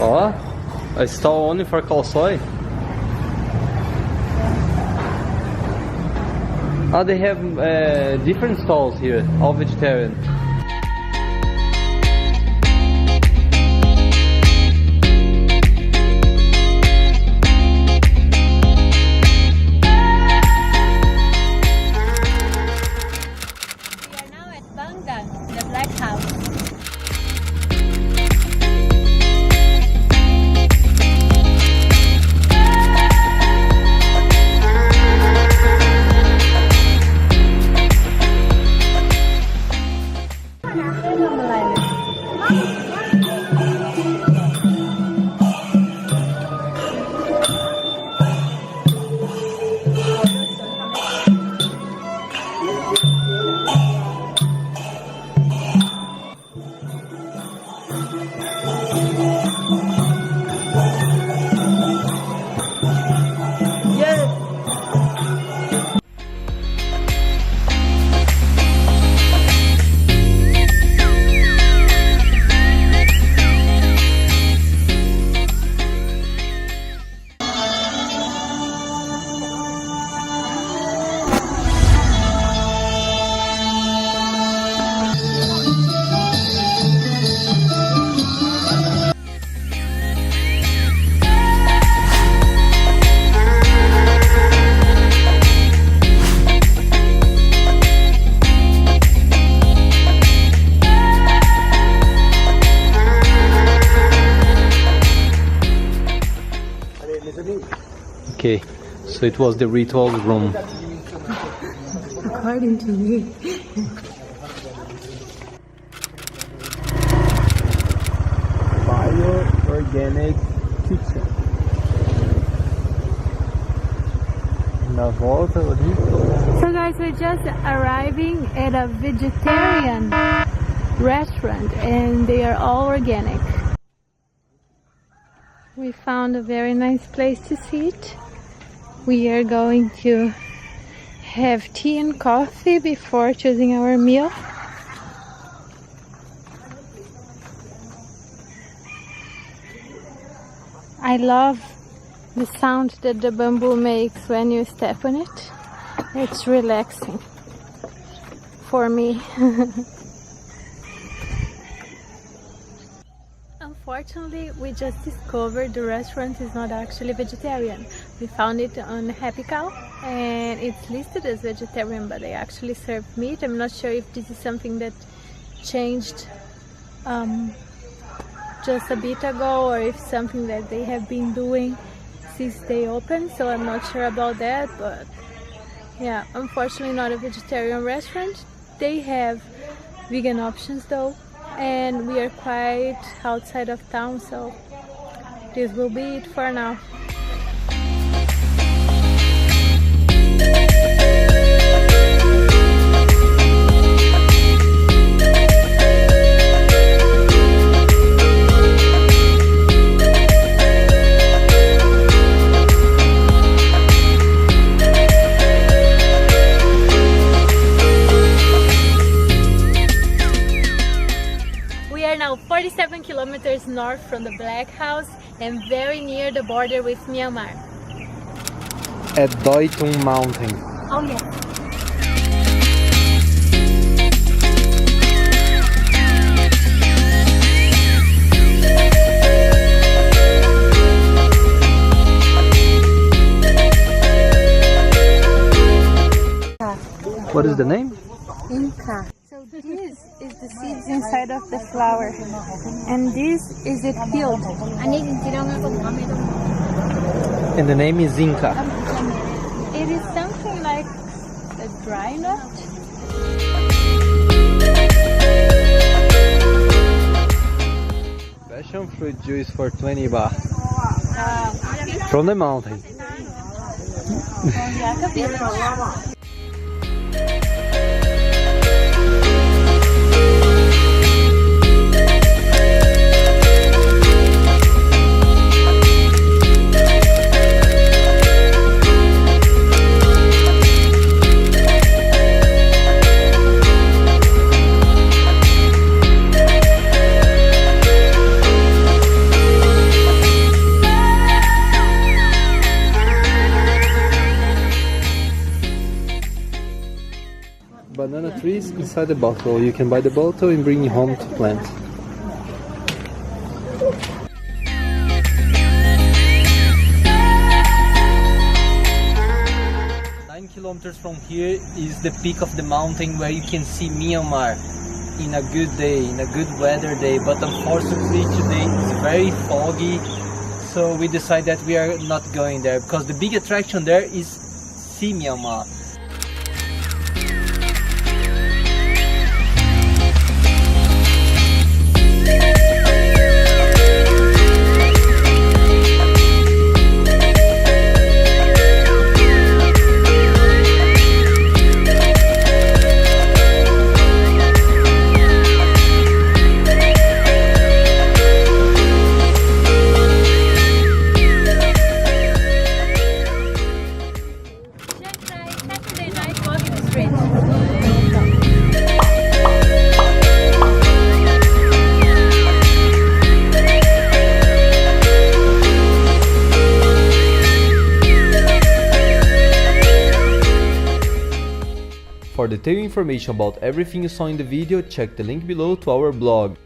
Ó, a stall only for khao soi. Oh, they have different stalls here, all vegetarian. Okay, so it was the ritual room. According to me. Bio-organic kitchen. Na volta ali. So guys, we're just arriving at a vegetarian restaurant and they are all organic. We found a very nice place to sit. We are going to have tea and coffee before choosing our meal. I love the sound that the bamboo makes when you step on it. It's relaxing for me. Unfortunately, we just discovered the restaurant is not actually vegetarian. We found it on Happy Cow and it's listed as vegetarian, but they actually serve meat. I'm not sure if this is something that changed just a bit ago or if something that they have been doing since they opened, so I'm not sure about that. But yeah, unfortunately not a vegetarian restaurant. They have vegan options though, and we are quite outside of town, so this will be it for now. Now 47 kilometers north from the Black House and very near the border with Myanmar. At Doi Tung mountain. Oh yeah. What is the name? Inca. So this is the seeds inside of the flower, and this is it peeled. And the name is Inca. It is something like a dry nut. Passion fruit juice for 20 baht. From the mountain. trees inside the bottle. You can buy the bottle and bring it home to plant. Kilometers from here is the peak of the mountain where you can see Myanmar in a good day, in a good weather day, but unfortunately today it's very foggy, so we decided that we are not going there because the big attraction there is see Myanmar. For detailed information about everything you saw in the video, check the link below to our blog.